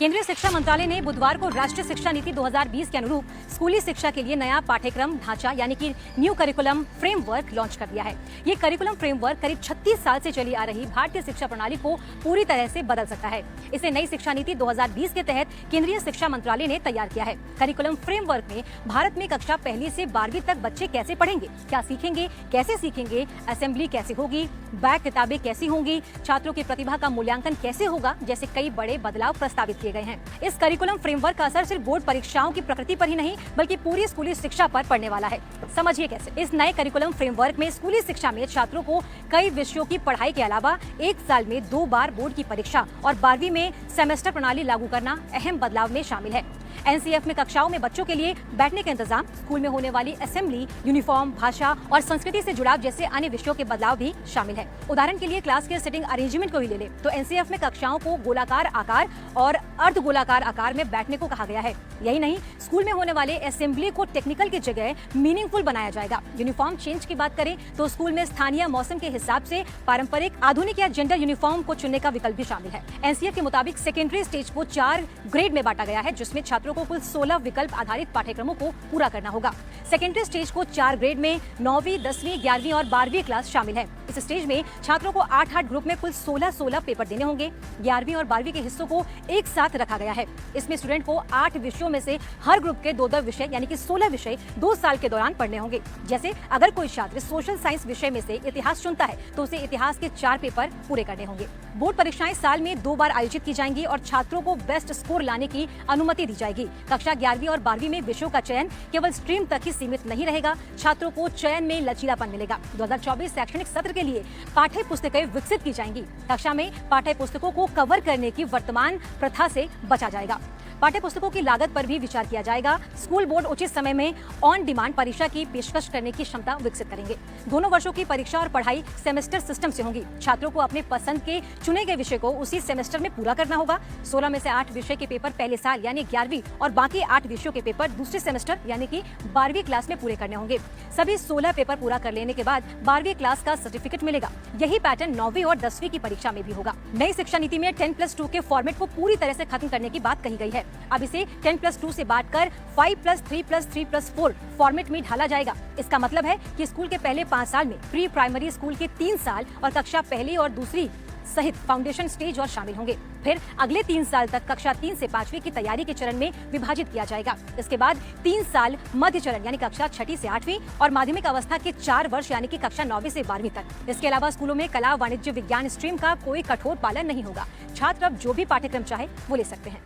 केंद्रीय शिक्षा मंत्रालय ने बुधवार को राष्ट्रीय शिक्षा नीति 2020 के अनुरूप स्कूली शिक्षा के लिए नया पाठ्यक्रम ढांचा यानी कि न्यू करिकुलम फ्रेमवर्क लॉन्च कर दिया है। ये करिकुलम फ्रेमवर्क करीब 36 साल से चली आ रही भारतीय शिक्षा प्रणाली को पूरी तरह से बदल सकता है। इसे नई शिक्षा नीति 2020 के तहत केंद्रीय शिक्षा मंत्रालय ने तैयार किया है। करिकुलम फ्रेमवर्क में भारत में कक्षा 1 से 12वीं तक बच्चे कैसे पढ़ेंगे, क्या सीखेंगे, कैसे सीखेंगे, असेंबली कैसे होगी, बैक किताबें कैसी होंगी, छात्रों की प्रतिभा का मूल्यांकन कैसे होगा जैसे कई बड़े बदलाव प्रस्तावित किए गए हैं। इस करिकुलम फ्रेमवर्क का असर सिर्फ बोर्ड परीक्षाओं की प्रकृति पर ही नहीं बल्कि पूरी स्कूली शिक्षा पर पड़ने वाला है। समझिए कैसे। इस नए करिकुलम फ्रेमवर्क में स्कूली शिक्षा में छात्रों को कई विषयों की पढ़ाई के अलावा 1 साल में 2 बार बोर्ड की परीक्षा और 12वीं में सेमेस्टर प्रणाली लागू करना अहम बदलाव में शामिल है। एनसीएफ में कक्षाओं में बच्चों के लिए बैठने का इंतजाम, स्कूल में होने वाली असेंबली, यूनिफॉर्म, भाषा और संस्कृति से जुड़ाव जैसे अन्य विषयों के बदलाव भी शामिल है। उदाहरण के लिए क्लास के सिटिंग अरेंजमेंट को ही ले ले तो एनसीएफ में कक्षाओं को गोलाकार आकार और अर्ध गोलाकार आकार में बैठने को कहा गया है। यही नहीं, स्कूल में होने वाले असेंबली को टेक्निकल की जगह मीनिंगफुल बनाया जाएगा। यूनिफॉर्म चेंज की बात करें तो स्कूल में स्थानीय मौसम के हिसाब से पारंपरिक, आधुनिक या जेंडर यूनिफॉर्म को चुनने का विकल्प भी शामिल है। एनसीएफ के मुताबिक सेकेंडरी स्टेज को 4 ग्रेड में बांटा गया है, जिसमें छात्रों को कुल 16 विकल्प आधारित पाठ्यक्रमों को पूरा करना होगा। सेकेंडरी स्टेज को 4 ग्रेड में 9वीं, 10वीं, 11वीं और 12वीं क्लास शामिल है। इस स्टेज में छात्रों को 8 ग्रुप में कुल 16 पेपर देने होंगे। 11वीं और 12वीं के हिस्सों को एक साथ रखा गया है। इसमें स्टूडेंट को 8 विषयों में से हर ग्रुप के 2 विषय यानी कि 16 विषय 2 साल के दौरान पढ़ने होंगे। जैसे अगर कोई छात्र सोशल साइंस विषय में से इतिहास चुनता है तो उसे इतिहास के 4 पेपर पूरे करने होंगे। बोर्ड परीक्षाएं साल में 2 बार आयोजित की जाएंगी और छात्रों को बेस्ट स्कोर लाने की अनुमति दी जाएगी। कक्षा 11वीं और 12वीं में विषयों का चयन केवल स्ट्रीम तक ही सीमित नहीं रहेगा, छात्रों को चयन में लचीलापन मिलेगा। 2024 शैक्षणिक सत्र के लिए पाठ्य पुस्तकें विकसित की जाएंगी। कक्षा में पाठ्य पुस्तकों को कवर करने की वर्तमान प्रथा से बचा जाएगा। पाठ्य पुस्तकों की लागत पर भी विचार किया जाएगा। स्कूल बोर्ड उचित समय में ऑन डिमांड परीक्षा की पेशकश करने की क्षमता विकसित करेंगे। दोनों वर्षों की परीक्षा और पढ़ाई सेमेस्टर सिस्टम से होगी। छात्रों को अपने पसंद के चुने गए विषय को उसी सेमेस्टर में पूरा करना होगा। 16 में से 8 विषय के पेपर पहले साल यानी 11वीं और बाकी 8 विषयों के पेपर दूसरे सेमेस्टर यानी कि 12वीं क्लास में पूरे करने होंगे। सभी 16 पेपर पूरा कर लेने के बाद 12वीं क्लास का सर्टिफिकेट मिलेगा। यही पैटर्न 9वीं और 10वीं की परीक्षा में भी होगा। नई शिक्षा नीति में 10+2 के फॉर्मेट को पूरी तरह से खत्म करने की बात कही गई है। अब इसे 10+2 से बांटकर 5+3+3+4 फॉर्मेट में ढाला जाएगा। इसका मतलब है कि स्कूल के पहले 5 साल में प्री प्राइमरी स्कूल के 3 साल और कक्षा 1 और 2 सहित फाउंडेशन स्टेज और शामिल होंगे। फिर अगले 3 साल तक कक्षा 3 से 5वीं की तैयारी के चरण में विभाजित किया जाएगा। इसके बाद 3 साल मध्य चरण यानी कक्षा 6 से 8वीं और माध्यमिक अवस्था के 4 वर्ष यानी कि कक्षा 9वीं से 12वीं तक। इसके अलावा स्कूलों में कला, वाणिज्य, विज्ञान स्ट्रीम का कोई कठोर पालन नहीं होगा। छात्र अब जो भी पाठ्यक्रम चाहे वो ले सकते हैं।